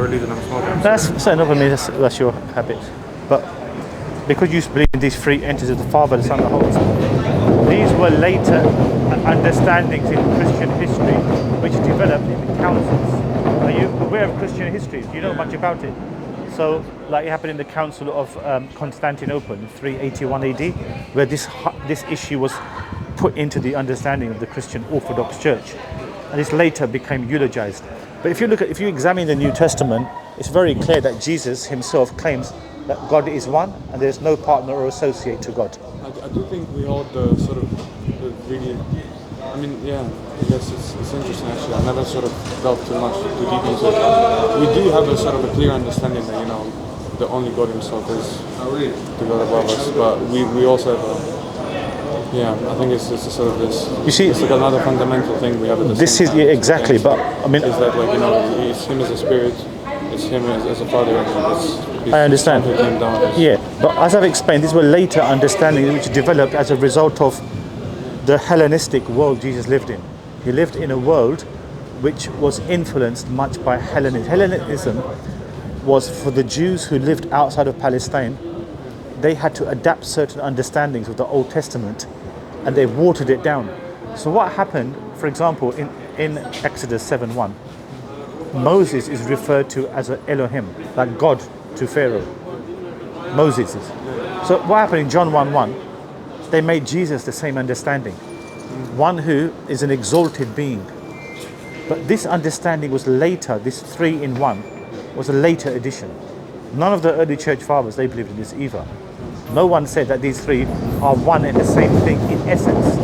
religion I'm smoking. That's fair enough. I mean, that's your habit. But because you believe in these three entities of the Father, the Son, and the Holy Spirit, these were later understandings in Christian history which developed in the councils. Are you aware of Christian history? Do you know much about it? So, like it happened in the Council of Constantinople in 381 AD, where this issue was put into the understanding of the Christian Orthodox Church, and this later became eulogized. But if you examine the New Testament, it's very clear that Jesus himself claims that God is one and there's no partner or associate to God. I do think we hold the sort of really, I mean, yeah, I guess it's interesting actually. I never sort of delved too deep into it. We do have a sort of a clear understanding that, you know, the only God himself is the God above us, but we also have I think it's just a sort of this. You see, it's like another fundamental thing we have at the this same is time. exactly, but I mean, is that like, you know, it's him as a spirit, it's him as a father, and I understand. Who came down Yeah, but as I've explained, these were later understandings which developed as a result of the Hellenistic world Jesus lived in. He lived in a world which was influenced much by Hellenism. Hellenism was for the Jews who lived outside of Palestine. They had to adapt certain understandings of the Old Testament, and they watered it down. So what happened, for example, in Exodus 7:1, Moses is referred to as an Elohim, like God to Pharaoh. Moses is. So what happened in John 1:1? They made Jesus the same understanding, one who is an exalted being. But this understanding was later, this 3-in-1, was a later addition. None of the early church fathers, they believed in this either. No one said that these three are one and the same thing in essence.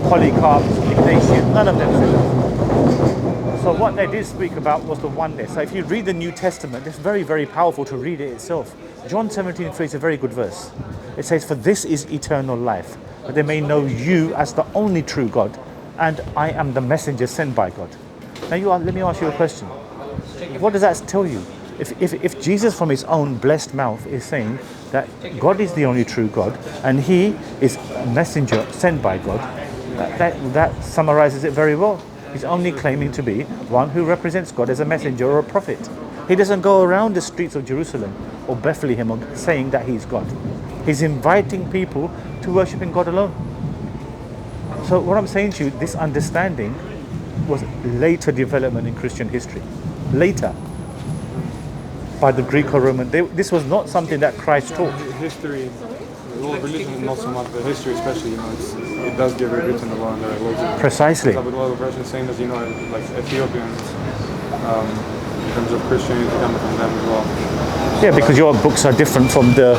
Polycarp, Ignatius, none of them said that. So what they did speak about was the oneness. So if you read the New Testament, it's very, very powerful to read it itself. John 17:3 is a very good verse. It says, "For this is eternal life, that they may know you as the only true God, and I am the messenger sent by God." Now let me ask you a question. What does that tell you? If Jesus from his own blessed mouth is saying that God is the only true God and he is a messenger sent by God, that summarizes it very well. He's only claiming to be one who represents God as a messenger or a prophet. He doesn't go around the streets of Jerusalem or Bethlehem saying that he's God. He's inviting people to worship in God alone. So what I'm saying to you, this understanding was later development in Christian history. Later. By the Greco-Roman. This was not something that Christ taught. History, well, religion, not so much, but history especially, you know, it does get rewritten a lot in the religion. Precisely. With a lot of Russians saying that, you know, like Ethiopians, in terms of Christianity, coming from them as well. Yeah, because your books are different from the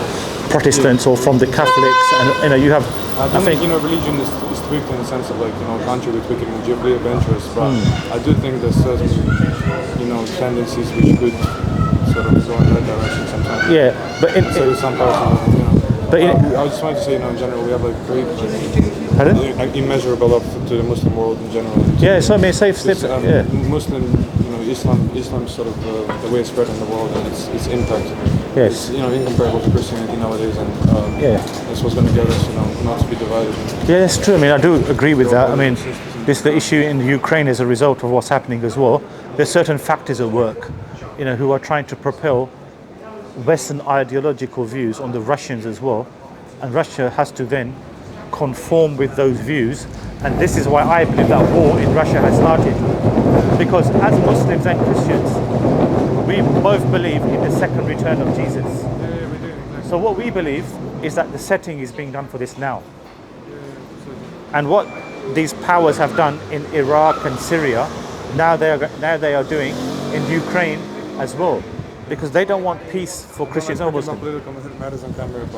Protestants or from the Catholics, and you know you have. I think you know religion is tweaked in the sense of like, you know, country with tweaking geopolitical interests, but I do think there's certain, you know, tendencies which could sort of go in that direction sometimes. Yeah, but so some person, you know. But I just wanted to say, you know, in general, we have like great, immeasurable love to the Muslim world in general. Yeah, so I mean, Muslim, you know, Islam sort of the way it's spread in the world and its impact. Yes. It's, you know, incomparable to Christianity nowadays, and that's what's going to get us, you know, not to be divided. Yeah, that's true. I mean, I do agree with that. I mean, the issue in Ukraine is a result of what's happening as well. There's certain factors at work, you know, who are trying to propel Western ideological views on the Russians as well, and Russia has to then conform with those views, and this is why I believe that war in Russia has started, because as Muslims and Christians we both believe in the second return of Jesus. Yeah, we do. Exactly. So what we believe is that the setting is being done for this now. And what these powers have done in Iraq and Syria, now they are doing in Ukraine as well, because they don't want peace for Christians and Muslims.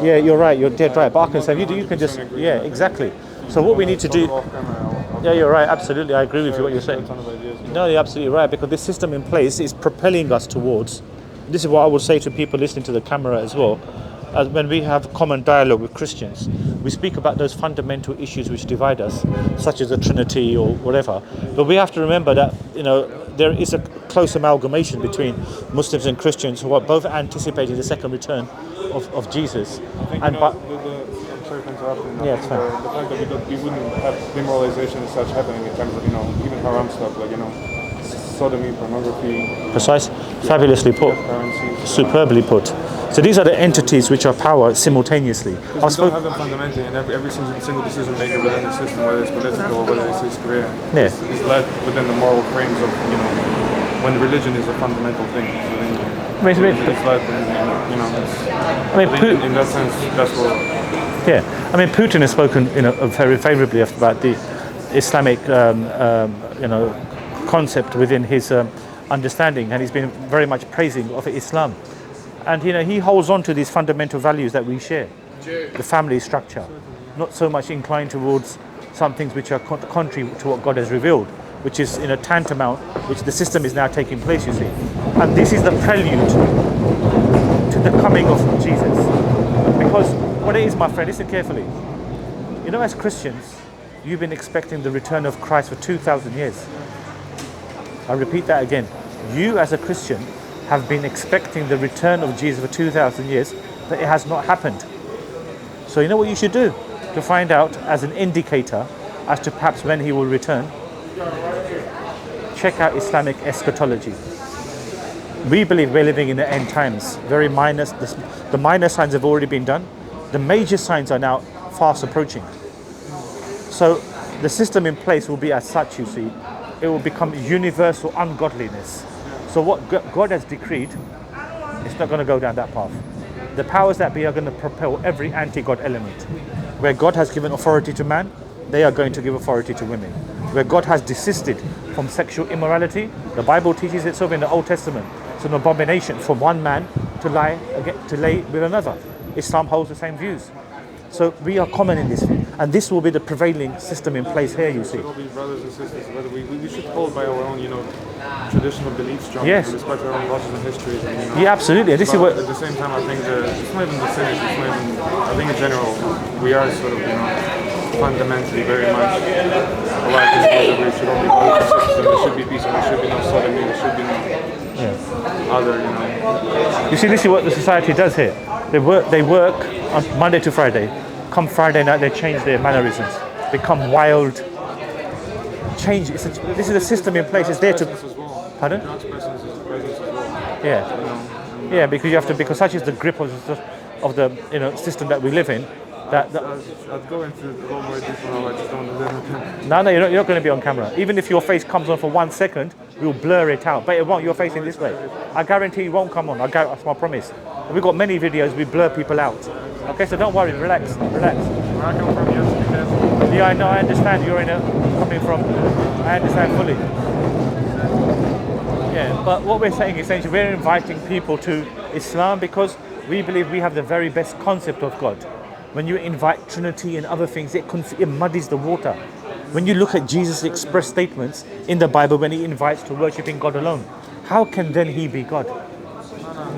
Yeah, you're right. You're dead right. But I can say you can just exactly. So what we need to do. Yeah, you're right. Absolutely, I agree with you what you're saying. No, you're absolutely right, because this system in place is propelling us towards. This is what I would say to people listening to the camera as well. As when we have common dialogue with Christians, we speak about those fundamental issues which divide us, such as the Trinity or whatever. But we have to remember that, you know, there is a close amalgamation between Muslims and Christians who are both anticipating the second return of Jesus. I think, I'm sorry for interrupting. Yeah, it's fine. The fact that we wouldn't have demoralization and such happening in terms of, you know, even haram stuff, like, you know, sodomy, pornography. Precise. Fabulously put. currencies. Superbly put. So these are the entities which are power simultaneously. We don't have them fundamentally, and every single decision maker within the system, whether it's political or whether it's his career, Yeah. is led within the moral frames of, when religion is a fundamental thing. I mean, It's led, in that sense, that's what. yeah, I mean, Putin has spoken, very favourably about the Islamic, concept within his understanding, and he's been very much praising of Islam. And he holds on to these fundamental values that we share, the family structure, not so much inclined towards some things which are contrary to what God has revealed, which is tantamount, which the system is now taking place, you see. And this is the prelude to the coming of Jesus. Because what it is, my friend, listen carefully. As Christians, you've been expecting the return of Christ for 2,000 years. I repeat that again. You as a Christian have been expecting the return of Jesus for 2,000 years, but it has not happened. So you know what you should do to find out as an indicator as to perhaps when he will return? Check out Islamic eschatology. We believe we're living in the end times. The minor signs have already been done. The major signs are now fast approaching. So the system in place will be as such, you see. It will become universal ungodliness. So what God has decreed, it's not going to go down that path. The powers that be are going to propel every anti-God element. Where God has given authority to man, they are going to give authority to women. Where God has desisted from sexual immorality, the Bible teaches itself in the Old Testament. It's an abomination for one man to lay with another. Islam holds the same views. So we are common in this view, and this will be the prevailing system in place here, you see. We should all be brothers and sisters, whether we should hold by our own, traditional beliefs, strong, Yes. and respect our own laws and histories. Yeah, absolutely. And this is But what at the same time, I think it's not even the same. I think in general, we are sort of, fundamentally very much alike in the way that we should all be brothers and sisters, and there should be peace, and there should be no sodomy, there should be no other, You see, this is what the society does here. They work on Monday to Friday. Come Friday night, they change their mannerisms, become wild. Change. This is a system in place. It's there to. presence as well. Pardon? God's presence is the presence as well. Yeah. Yeah, because such is the grip of the system that we live in. I'd go into a lot more detail. I just don't want to live in camera. No, you're not going to be on camera. Even if your face comes on for 1 second, we'll blur it out. But it won't. You're facing this way. I guarantee it won't come on. That's my promise. We've got many videos. We blur people out. Okay, so don't worry. Relax. Where I come from, you have to be careful. Yeah, I know. I understand. You're coming from. I understand fully. Yeah, but what we're saying essentially, we're inviting people to Islam because we believe we have the very best concept of God. When you invite Trinity and other things, it muddies the water. When you look at Jesus' express statements in the Bible when he invites to worshiping God alone, how can then he be God?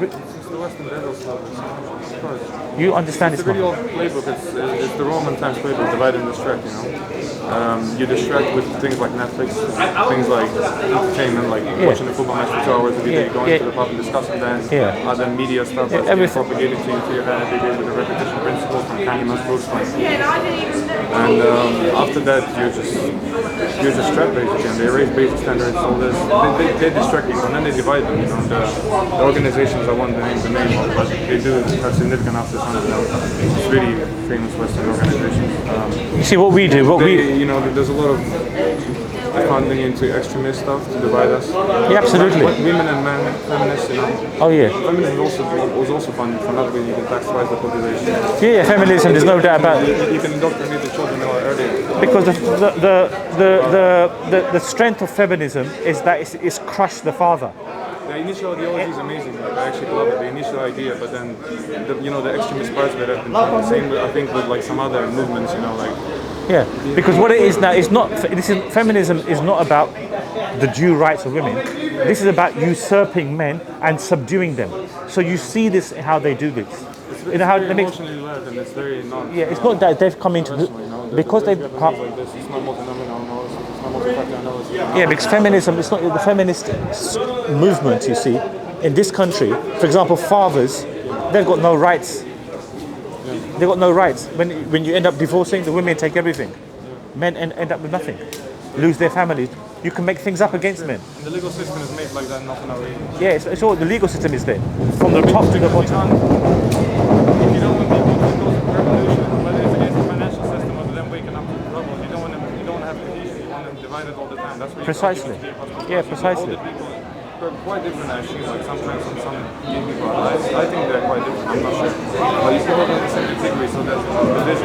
It's the Western devil stuff. You understand It's this a really one? old playbook. It's the Roman times playbook, divide and distract, You distract with things like Netflix, things like entertainment, like watching a football match for 2 hours every day, going to the pub and discussing that, other media stuff that's being propagated to your head every day with the repetition principle from Kahneman's books. And after that, you're just trapped basically, and they raise basic standards, all this. They distract people, and then they divide them. The organizations I won't name the name of, but they do have significant after some it's really famous Western organizations. You see what we do, there's a lot of funding into extremist stuff to divide us. Yeah, absolutely. Women and men, feminists, Oh yeah. Feminism was also funded for another way you can tax-wise the population. Yeah, feminism. There's no doubt about it. You can indoctrinate the children earlier. Because the strength of feminism is that it's crushed the father. The initial ideology is amazing. I actually love it. The initial idea, but then the extremist parts of it have been the same. I think with like some other movements, Yeah, because what it is now is not. Feminism is not about the due rights of women. This is about usurping men and subduing them. So you see this how they do this. It's emotionally led, and it's very not. Yeah, it's not that they've come into because they've come. Like this. It's not multi-nominal analysis. It's not multi-factor analysis. Yeah, because feminism. It's not the feminist movement. You see, in this country, for example, fathers, they've got no rights. They've got no rights. When you end up divorcing, the women take everything. Men end up with nothing, lose their families. you can make things up against men. And the legal system is made like that, not in our way. Yeah, it's all, the legal system is there, from the top to the bottom. If you don't want people to go to revolution, whether it's against the financial system or them waking up to trouble, you don't want to have cohesion, you want them divided all the time. That's what Precisely. Yeah, precisely. Older people, they're quite different actually, like sometimes some gay people are nice. I think they're quite different, I'm not sure. But you still hold them in the same category, so there's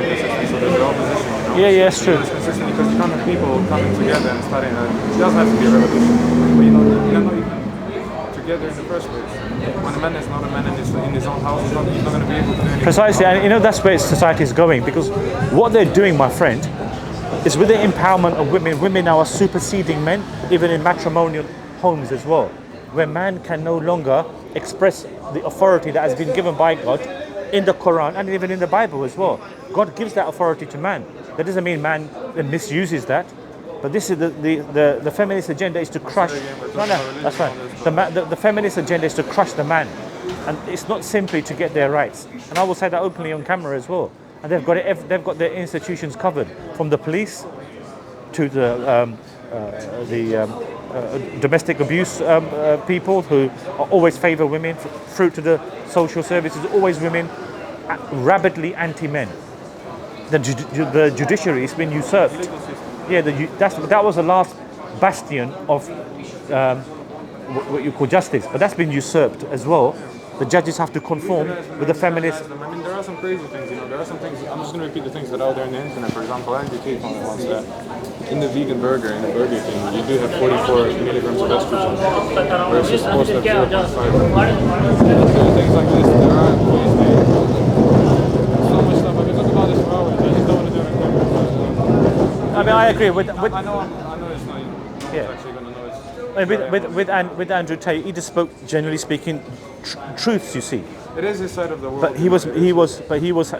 division consistently, so there's the opposition, you know? Yeah, it's true. It's consistent because you can't have people coming together and starting it doesn't have to be a revolution. But you're not even together in the first place. When a man is not a man in his own house, he's not going to be able to do anything. Precisely, and you know that's where society is going, because what they're doing, my friend, is with the empowerment of women. Women now are superseding men, even in matrimonial homes as well, where man can no longer express the authority that has been given by God in the Quran and even in the Bible as well. God gives that authority to man. That doesn't mean man misuses that. But this is the feminist agenda is to crush. No, that's right. The feminist agenda is to crush the man, and it's not simply to get their rights. And I will say that openly on camera as well. And they've got their institutions covered, from the police to the domestic abuse people who always favour women, through to the social services, always women, rabidly anti-men. The judiciary has been usurped. Yeah, that was the last bastion of what you call justice, but that's been usurped as well. The judges have to conform with the feminist. I mean, there are some crazy things, you know. There are some things. I'm just going to repeat the things that are out there on the internet. For example, Andrew Tate once that in the vegan burger, in the Burger King, you do have 44 milligrams of estrogen, whereas you're supposed to have 0.5. Things like this, there are ways to. So much stuff. I can talk about this for hours. I just don't want to do it on camera. I mean, I agree with. I know it's not. Yeah. Actually going to know it's. With Andrew Tate, he just spoke, generally speaking, truths. You see, it is his side of the world. but he was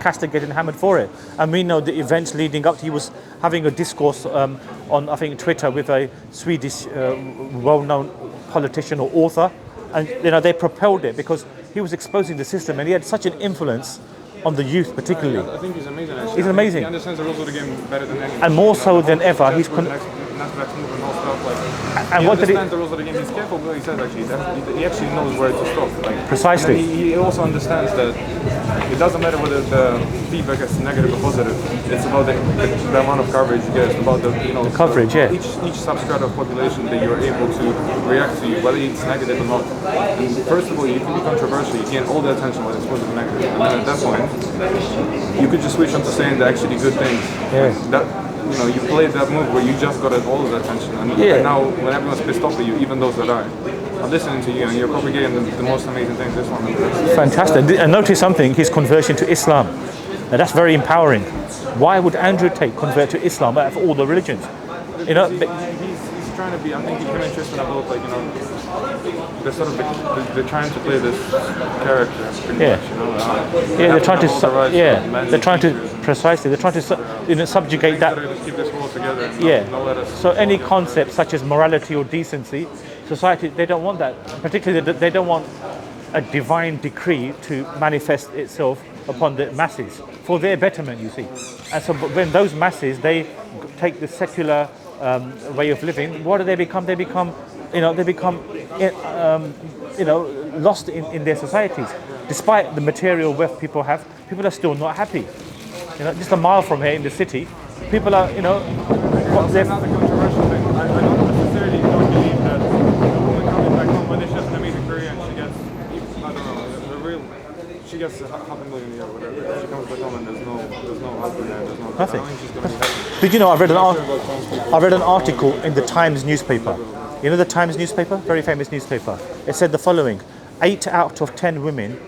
castigated and hammered for it. And we know the events leading up. He was having a discourse on, I think, Twitter with a Swedish well-known politician or author, and they propelled it because he was exposing the system, and he had such an influence on the youth, particularly. I think he's amazing. Actually. He's amazing. He understands the rules of the game better than anyone. And more so than ever, He understands the rules of the game. He's careful what he says. Actually, he actually knows where to stop. Precisely. He also understands that it doesn't matter whether the feedback is negative or positive. It's about the amount of coverage you get. It's about the coverage. Yeah. Each substrata of population that you're able to react to, whether it's negative or not. And first of all, you can be controversial. You gain all the attention when it's positive and negative. And then at that point, you could just switch on to saying the actually good things. Yeah. You played that move where you just got all of the attention, and now when everyone's pissed off at you, even those that are listening to you, and you're propagating the most amazing things this one. Fantastic. And notice something, his conversion to Islam. Now that's very empowering. Why would Andrew Tate convert to Islam out of all the religions? He's trying to be, I think he's very interested about, they're trying to play this character pretty much, they're trying to precisely, they're trying to subjugate that. Just keep this world together. So any concept such as morality or decency, society, they don't want that. Particularly, they don't want a divine decree to manifest itself upon the masses for their betterment, you see. And so when those masses, they take the secular way of living, what do they become? They become lost in their societies. Despite the material wealth people have, people are still not happy. Just a mile from here in the city, people are, It's not a controversial thing. I don't necessarily don't believe that a woman coming back home when she has an amazing career and she gets, she gets $500,000 a year or whatever. She comes back home and there's no husband there, there's no. Nothing. I don't think she's going to be happy. Did you know I read an article in the Times newspaper. You know the Times newspaper, very famous newspaper. It said the following: 8 out of 10 women,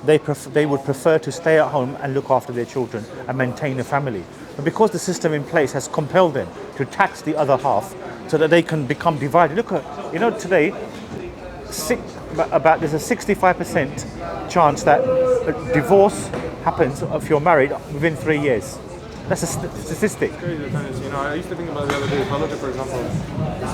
they would prefer to stay at home and look after their children and maintain a family. But because the system in place has compelled them to tax the other half, so that they can become divided. Look at, today, there's a 65% chance that a divorce happens if you're married within 3 years. That's a statistic. It's crazy, I used to think about it the other day. If I look at, for example,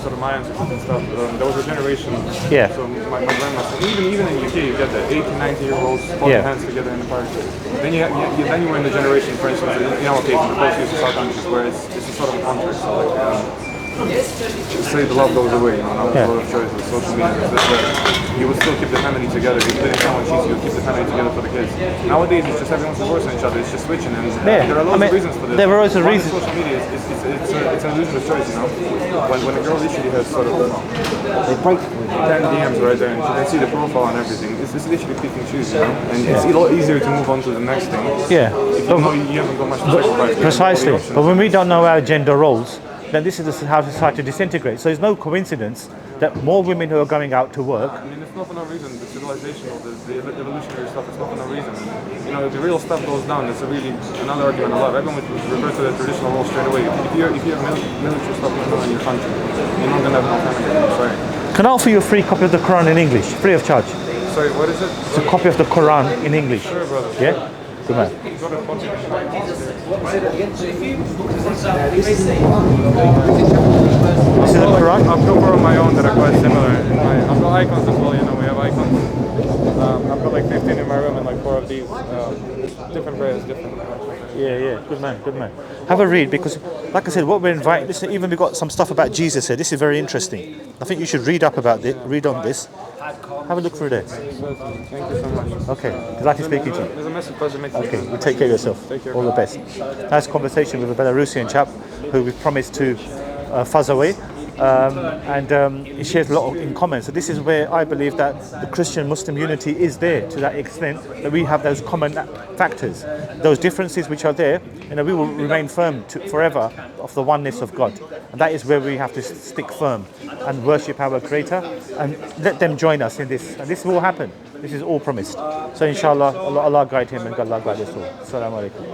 sort of my ancestors and stuff, there was a generation. Yeah. So my grandma, even in the UK, you get the 80, 90-year-olds holding hands together in the park. Then you were in the generation, for instance, in our case, in the post-USSR countries, where it's a sort of a contract. So say the love goes away, you know, now Yeah. there's a lot of choices, social media, it's just that you would still keep the family together. If someone cheats, you would keep the family together for the kids. Nowadays, it's just everyone's divorcing each other, it's just switching, and Yeah. there are loads of reasons for this. There are always a One is reason. social media, it's an illusion of choice, you know. When a girl literally has sort of 10 DMs right there, and you can see the profile and everything, it's literally pick and choose, you know, and it's a lot easier to move on to the next thing. Yeah. If you know you haven't got much to sacrifice. Precisely. all the options. But when we don't know our gender roles, then this is how society disintegrates. So it's no coincidence that more women who are going out to work. I mean, it's not for no reason. The civilization or the evolutionary stuff, it's not for no reason. You know, if the real stuff goes down, it's a really another argument a lot. Everyone would refer to the traditional role straight away. If you have military stuff going on in your country, you're not going to have no family. I'm sorry. Can I offer you a free copy of the Quran in English, free of charge? Sorry, what is it? It's a copy of the Quran in English. Sure, brother. Yeah? Good man. You got a copy? This is the Quran? I've got one of my own that are quite similar. I've got icons as well, you know, we have icons. I've got like 15 in my room and like 4 of these. Different prayers, different. Yeah. Good man, good man. Have a read because, like I said, what we're inviting, listen, even we got some stuff about Jesus here. This is very interesting. I think you should read up about it, read on this. Have a look through there. Thank you so much. Okay, delighted speaking to you. There's a massive pleasure making Okay, you take care of yourself. Take care. All the best. Nice conversation with a Belarusian chap who we've promised to fuzz away. He shares a lot in common. So this is where I believe that the Christian Muslim unity is there to that extent that we have those common factors. Those differences which are there, you know, we will remain firm forever of the oneness of God. And that is where we have to stick firm and worship our Creator and let them join us in this. And this will happen. This is all promised. So inshallah, Allah guide him and God guide us all. Assalamu alaikum.